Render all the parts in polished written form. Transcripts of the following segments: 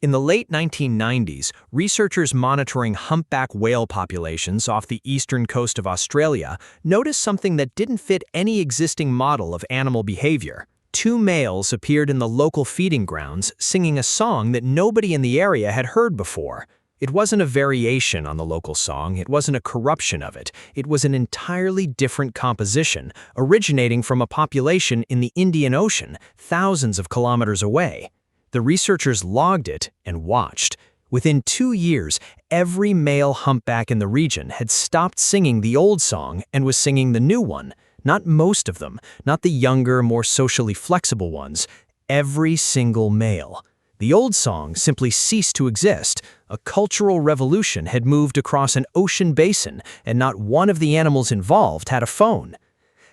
In the late 1990s, researchers monitoring humpback whale populations off the eastern coast of Australia noticed something that didn't fit any existing model of animal behavior. Two males appeared in the local feeding grounds singing a song that nobody in the area had heard before. It wasn't a variation on the local song, it wasn't a corruption of it. It was an entirely different composition, originating from a population in the Indian Ocean, thousands of kilometers away. The researchers logged it and watched. Within 2 years, every male humpback in the region had stopped singing the old song and was singing the new one. Not most of them, not the younger, more socially flexible ones. Every single male. The old song simply ceased to exist. A cultural revolution had moved across an ocean basin, and not one of the animals involved had a phone.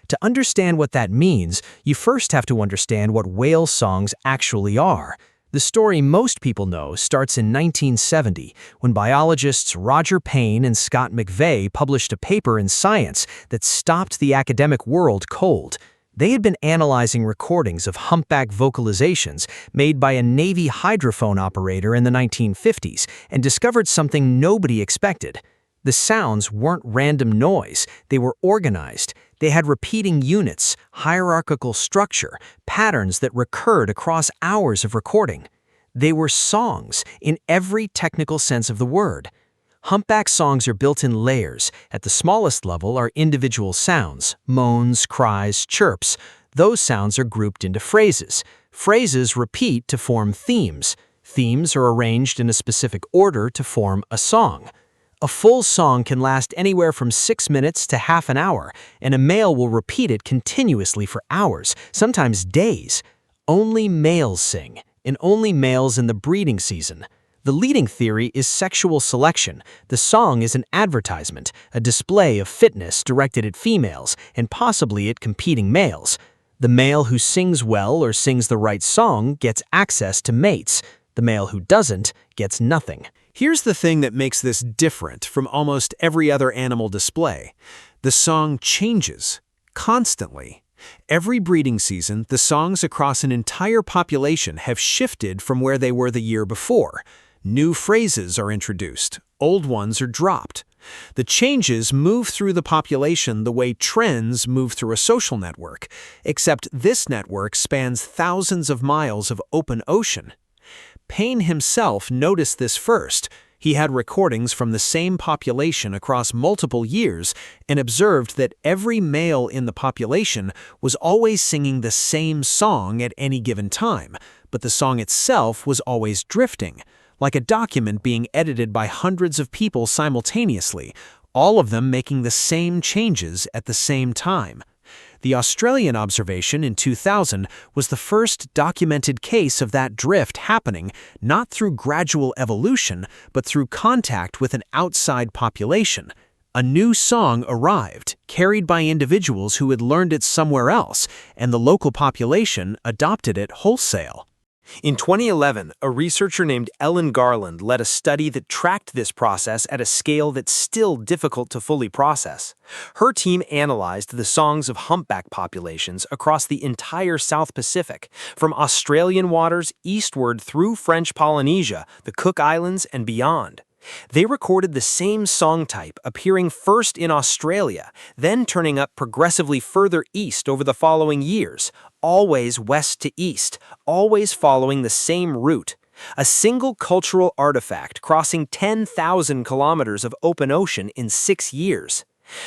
To understand what that means, you first have to understand what whale songs actually are. The story most people know starts in 1970, when biologists Roger Payne and Scott McVeigh published a paper in Science that stopped the academic world cold. They had been analyzing recordings of humpback vocalizations made by a Navy hydrophone operator in the 1950s and discovered something nobody expected. The sounds weren't random noise, they were organized. They had repeating units, hierarchical structure, patterns that recurred across hours of recording. They were songs in every technical sense of the word. Humpback songs are built in layers. At the smallest level are individual sounds, moans, cries, chirps. Those sounds are grouped into phrases. Phrases repeat to form themes. Themes are arranged in a specific order to form a song. A full song can last anywhere from 6 minutes to half an hour, and a male will repeat it continuously for hours, sometimes days. Only males sing, and only males in the breeding season. The leading theory is sexual selection. The song is an advertisement, a display of fitness directed at females, and possibly at competing males. The male who sings well or sings the right song gets access to mates. The male who doesn't gets nothing. Here's the thing that makes this different from almost every other animal display. The song changes, constantly. Every breeding season, the songs across an entire population have shifted from where they were the year before. New phrases are introduced, old ones are dropped. The changes move through the population the way trends move through a social network, except this network spans thousands of miles of open ocean. Payne himself noticed this first. He had recordings from the same population across multiple years and observed that every male in the population was always singing the same song at any given time, but the song itself was always drifting, like a document being edited by hundreds of people simultaneously, all of them making the same changes at the same time. The Australian observation in 2000 was the first documented case of that drift happening not through gradual evolution, but through contact with an outside population. A new song arrived, carried by individuals who had learned it somewhere else, and the local population adopted it wholesale. In 2011, a researcher named Ellen Garland led a study that tracked this process at a scale that's still difficult to fully process. Her team analyzed the songs of humpback populations across the entire South Pacific, from Australian waters eastward through French Polynesia, the Cook Islands, and beyond. They recorded the same song type appearing first in Australia, then turning up progressively further east over the following years, always west to east, always following the same route. A single cultural artifact crossing 10,000 kilometers of open ocean in 6 years.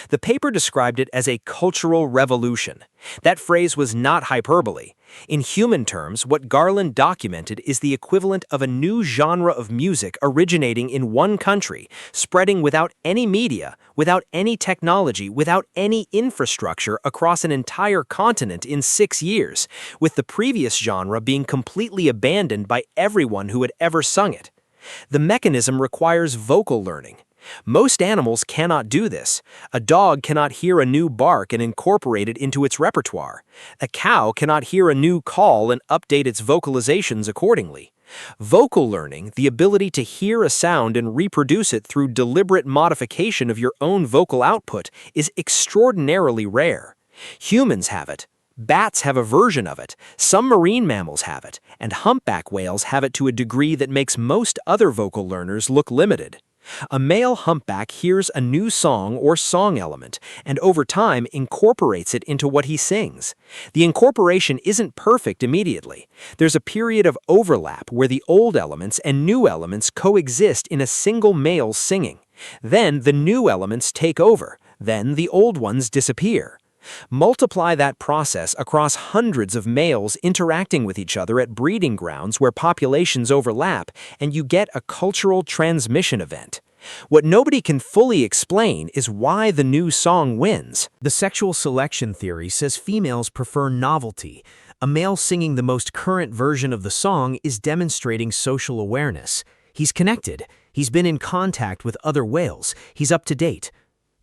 The paper described it as a cultural revolution. That phrase was not hyperbole. In human terms, what Garland documented is the equivalent of a new genre of music originating in one country, spreading without any media, without any technology, without any infrastructure across an entire continent in 6 years, with the previous genre being completely abandoned by everyone who had ever sung it. The mechanism requires vocal learning. Most animals cannot do this. A dog cannot hear a new bark and incorporate it into its repertoire. A cow cannot hear a new call and update its vocalizations accordingly. Vocal learning, the ability to hear a sound and reproduce it through deliberate modification of your own vocal output, is extraordinarily rare. Humans have it, Bats have a version of it, some marine mammals have it, and humpback whales have it to a degree that makes most other vocal learners look limited. A male humpback hears a new song or song element, and over time incorporates it into what he sings. The incorporation isn't perfect immediately. There's a period of overlap where the old elements and new elements coexist in a single male singing. Then the new elements take over, then the old ones disappear. Multiply that process across hundreds of males interacting with each other at breeding grounds where populations overlap, and you get a cultural transmission event. What nobody can fully explain is why the new song wins. The sexual selection theory says females prefer novelty. A male singing the most current version of the song is demonstrating social awareness. He's connected. He's been in contact with other whales. He's up to date.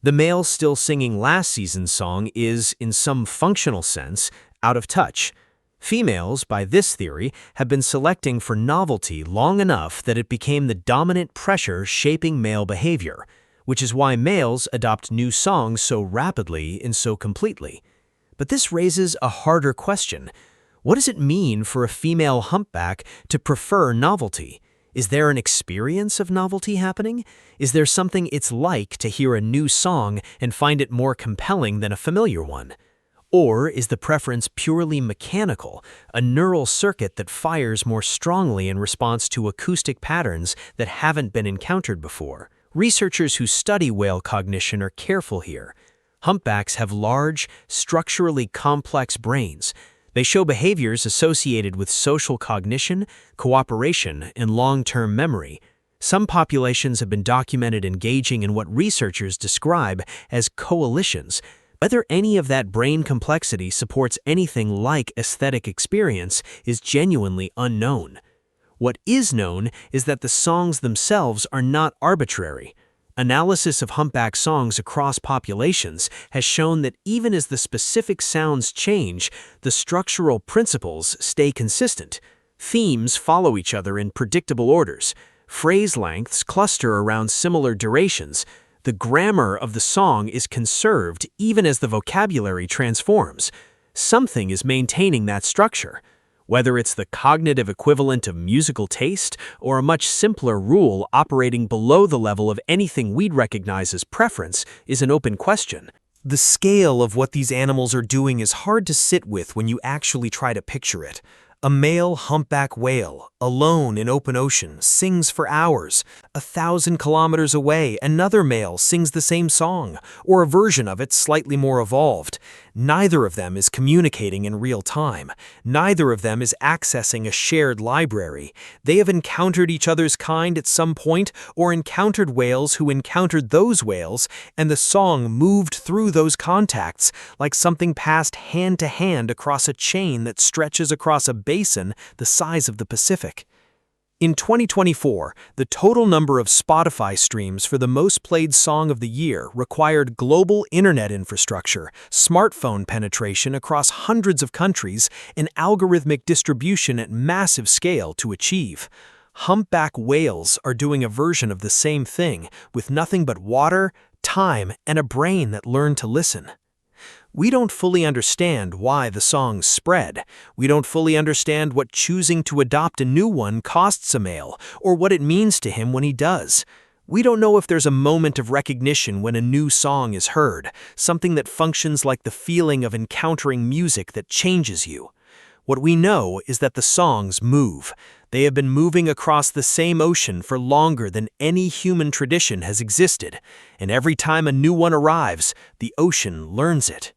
The male still singing last season's song is, in some functional sense, out of touch. Females, by this theory, have been selecting for novelty long enough that it became the dominant pressure shaping male behavior, which is why males adopt new songs so rapidly and so completely. But this raises a harder question. What does it mean for a female humpback to prefer novelty? Is there an experience of novelty happening? Is there something it's like to hear a new song and find it more compelling than a familiar one? Or is the preference purely mechanical, a neural circuit that fires more strongly in response to acoustic patterns that haven't been encountered before? Researchers who study whale cognition are careful here. Humpbacks have large, structurally complex brains. They show behaviors associated with social cognition, cooperation, and long-term memory. Some populations have been documented engaging in what researchers describe as coalitions. Whether any of that brain complexity supports anything like aesthetic experience is genuinely unknown. What is known is that the songs themselves are not arbitrary. Analysis of humpback songs across populations has shown that even as the specific sounds change, the structural principles stay consistent. Themes follow each other in predictable orders. Phrase lengths cluster around similar durations. The grammar of the song is conserved even as the vocabulary transforms. Something is maintaining that structure. Whether it's the cognitive equivalent of musical taste or a much simpler rule operating below the level of anything we'd recognize as preference is an open question. The scale of what these animals are doing is hard to sit with when you actually try to picture it. A male humpback whale, alone in open ocean, sings for hours. 1,000 kilometers away, another male sings the same song, or a version of it slightly more evolved. Neither of them is communicating in real time. Neither of them is accessing a shared library. They have encountered each other's kind at some point, or encountered whales who encountered those whales, and the song moved through those contacts, like something passed hand to hand across a chain that stretches across a basin the size of the Pacific. In 2024, the total number of Spotify streams for the most played song of the year required global internet infrastructure, smartphone penetration across hundreds of countries, and algorithmic distribution at massive scale to achieve. Humpback whales are doing a version of the same thing, with nothing but water, time, and a brain that learned to listen. We don't fully understand why the songs spread. We don't fully understand what choosing to adopt a new one costs a male, or what it means to him when he does. We don't know if there's a moment of recognition when a new song is heard, something that functions like the feeling of encountering music that changes you. What we know is that the songs move. They have been moving across the same ocean for longer than any human tradition has existed, and every time a new one arrives, the ocean learns it.